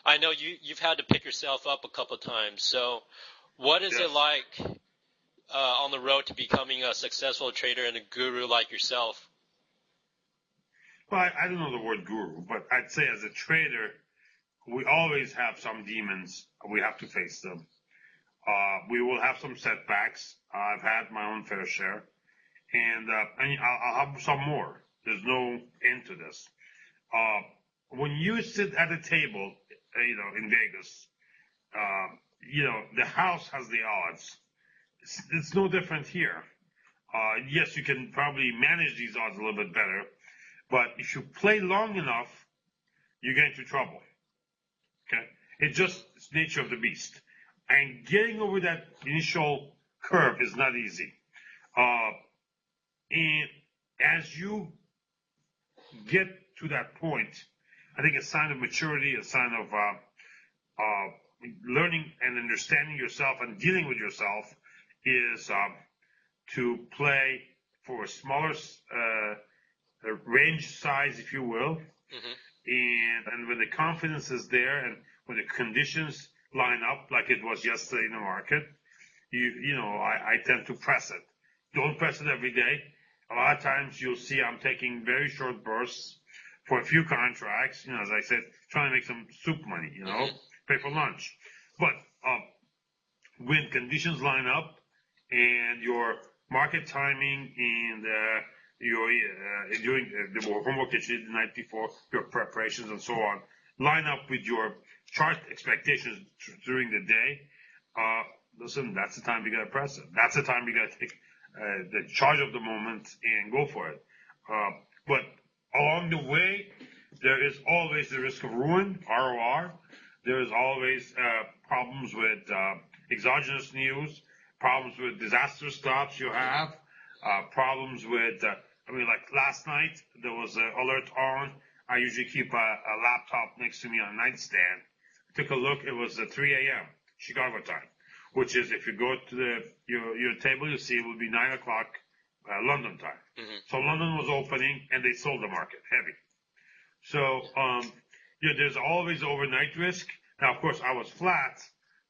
I know you've had to pick yourself up a couple of times. So what is Yes. it like on the road to becoming a successful trader and a guru like yourself? Well, I don't know the word guru, but I'd say as a trader, we always have some demons. We have to face them. We will have some setbacks. I've had my own fair share, and I'll have some more. There's no end to this. When you sit at a table, in Vegas, the house has the odds. It's no different here. Yes, you can probably manage these odds a little bit better, but if you play long enough, you get into trouble. Okay, it's just the nature of the beast, and getting over that initial curve is not easy. And as you get to that point, I think a sign of maturity, a sign of learning and understanding yourself and dealing with yourself is to play for a smaller range size, if you will. Mm-hmm. And when the confidence is there and when the conditions line up like it was yesterday in the market, I tend to press it. Don't press it every day. A lot of times you'll see I'm taking very short bursts for a few contracts, as I said, trying to make some soup money, mm-hmm. pay for lunch. But when conditions line up and your market timing and your doing the homework that you did the night before, your preparations and so on, line up with your chart expectations during the day, listen, that's the time you got to press it. That's the time you got to take the charge of the moment and go for it. But along the way, there is always the risk of ruin, ROR. There is always problems with exogenous news, problems with disaster stops you have, problems with, like last night, there was an alert on. I usually keep a laptop next to me on a nightstand. I took a look. It was 3 a.m. Chicago time, which is if you go to your table, you see it will be 9 o'clock London time. Mm-hmm. So London was opening, and they sold the market heavy. So there's always overnight risk. Now, of course, I was flat,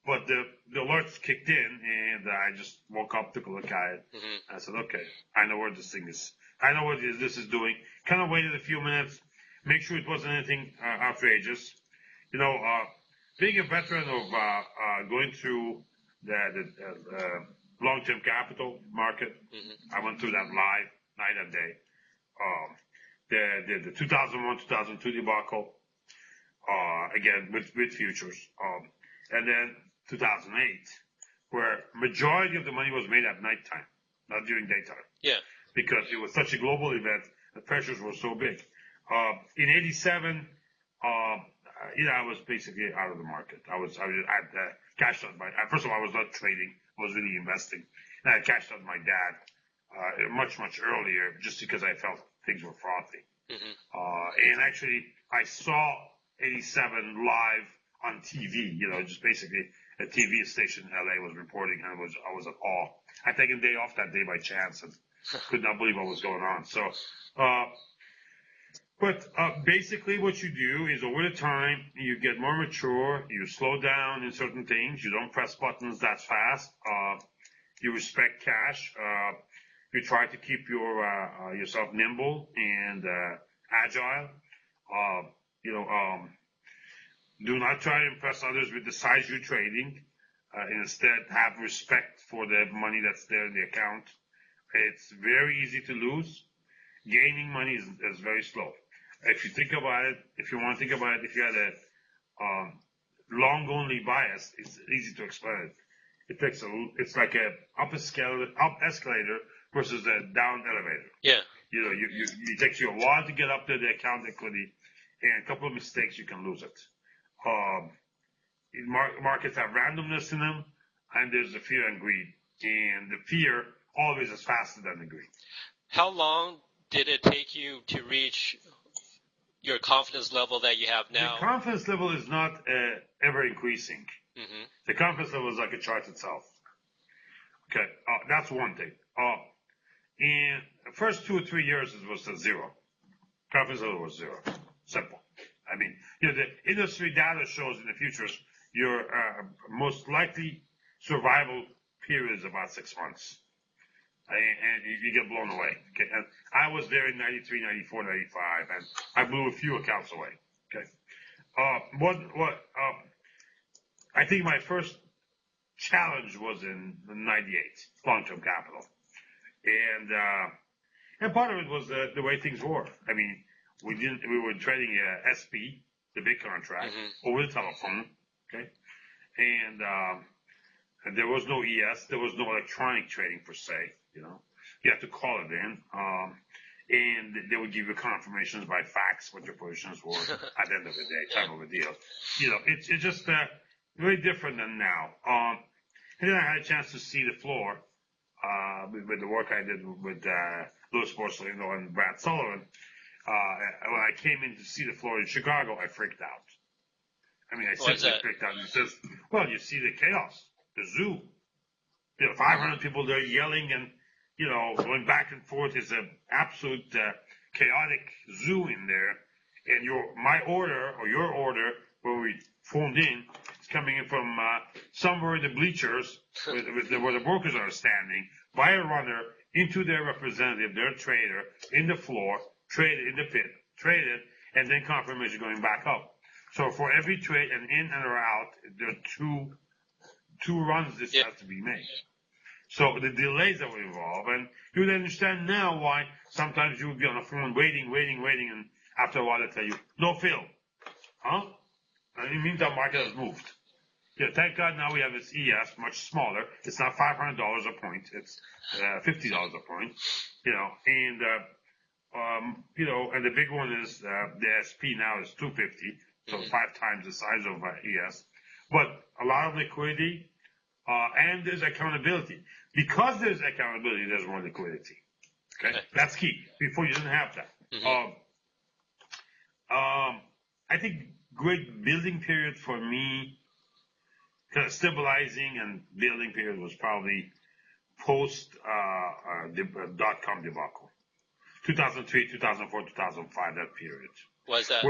but the alerts kicked in, and I just woke up, took a look at it. Mm-hmm. I said, okay, I know where this thing is. I know what this is doing. Kind of waited a few minutes, make sure it wasn't anything outrageous. Being a veteran of going through the long-term capital market, mm-hmm. I went through that live, night and day. The 2001, 2002 debacle, again, with futures. And then 2008, where majority of the money was made at nighttime, not during daytime. Yeah. Because it was such a global event, the pressures were so big. In 87, I was basically out of the market. I was at cashed out first of all, I was not trading, I was really investing. And I cashed out my dad, much, much earlier, just because I felt things were frothy. Mm-hmm. And actually, I saw 87 live on TV, just basically a TV station in LA was reporting, and I was at awe. I'd taken a day off that day by chance and could not believe what was going on. So, but basically what you do is over the time, you get more mature, you slow down in certain things, you don't press buttons that fast, you respect cash, you try to keep yourself nimble and agile, do not try to impress others with the size you're trading. Instead, have respect for the money that's there in the account. It's very easy to lose. Gaining money is very slow. If you think about it, if you want to think about it, if you had a long-only bias, it's easy to explain it. It's like a up escalator versus a down elevator. Yeah. It takes you a while to get up to the account equity, and a couple of mistakes, you can lose it. Markets have randomness in them, and there's the fear and greed. And the fear always is faster than the greed. How long did it take you to reach your confidence level that you have now? The confidence level is not ever increasing. Mm-hmm. The confidence level is like a chart itself. Okay, that's one thing. In the first 2 or 3 years, it was a zero. Confidence level was zero. Simple. I mean, the industry data shows in the futures your most likely survival period is about 6 months. And you get blown away. Okay? And I was there in 93, 94, 95, and I blew a few accounts away. Okay. I think my first challenge was in 98, long-term capital. And part of it was the way things were. I mean, we were trading SP, the big contract, over the telephone. Okay. And there was no ES, there was no electronic trading per se, you had to call it in, and they would give you confirmations by fax what your positions were at the end of the day, time of a deal. It's just very different than now. And then I had a chance to see the floor with the work I did with Louis Porcelino and Brad Sullivan. When I came in to see the floor in Chicago, I freaked out. I mean, I simply freaked out. And he says, well, you see the chaos. The zoo, 500 people there yelling and, going back and forth is an absolute chaotic zoo in there. And my order or your order, where we phoned in, is coming in from somewhere in the bleachers where the brokers are standing by a runner into their representative, their trader, in the floor, traded in the pit, traded, and then confirmation going back up. So for every trade, and in and or out, there are two runs this has to be made. So the delays that would involve, and you would understand now why sometimes you would be on the phone waiting, and after a while they tell you, no fill. Huh? And in the meantime, market has moved. Thank God now we have this ES, much smaller. It's not $500 a point. It's $50 a point. And the big one is the SP now is 250, so 5 times the size of ES. But a lot of liquidity, and there's accountability. Because there's accountability, there's more liquidity. Okay? That's key. Before you didn't have that. I think great building period for me, kind of stabilizing and building period was probably post dot-com debacle. 2003, 2004, 2005, that period. Why is that?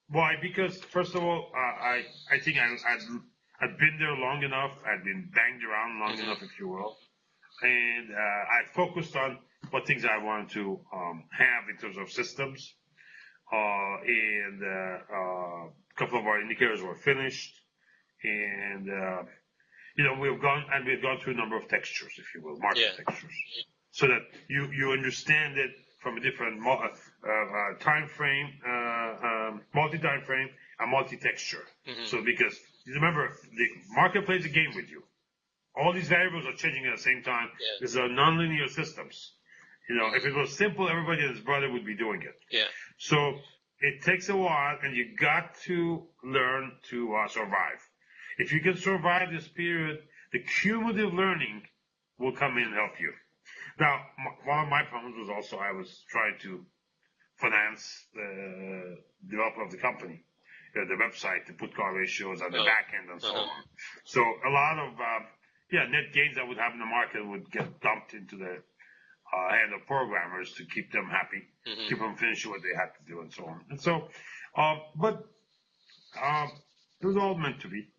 Why? Because first of all, I think I'd been there long enough. I'd been banged around long enough, if you will, and I focused on what things I wanted to have in terms of systems. And a couple of our indicators were finished, and we've gone through a number of textures, if you will, market textures, so that you understand it from a different time frame, multi-time frame, and multi-texture. So because remember, the market plays a game with you. All these variables are changing at the same time. These are nonlinear systems. If it was simple, everybody and his brother would be doing it. Yeah. So it takes a while, and you got to learn to survive. If you can survive this period, the cumulative learning will come in and help you. Now, one of my problems was also I was trying to finance the development of the company, the website, the put call ratios on the back end and so on. So a lot of net gains that would happen in the market would get dumped into the hand of programmers to keep them happy, keep them finishing what they had to do, and so on. And so, but it was all meant to be.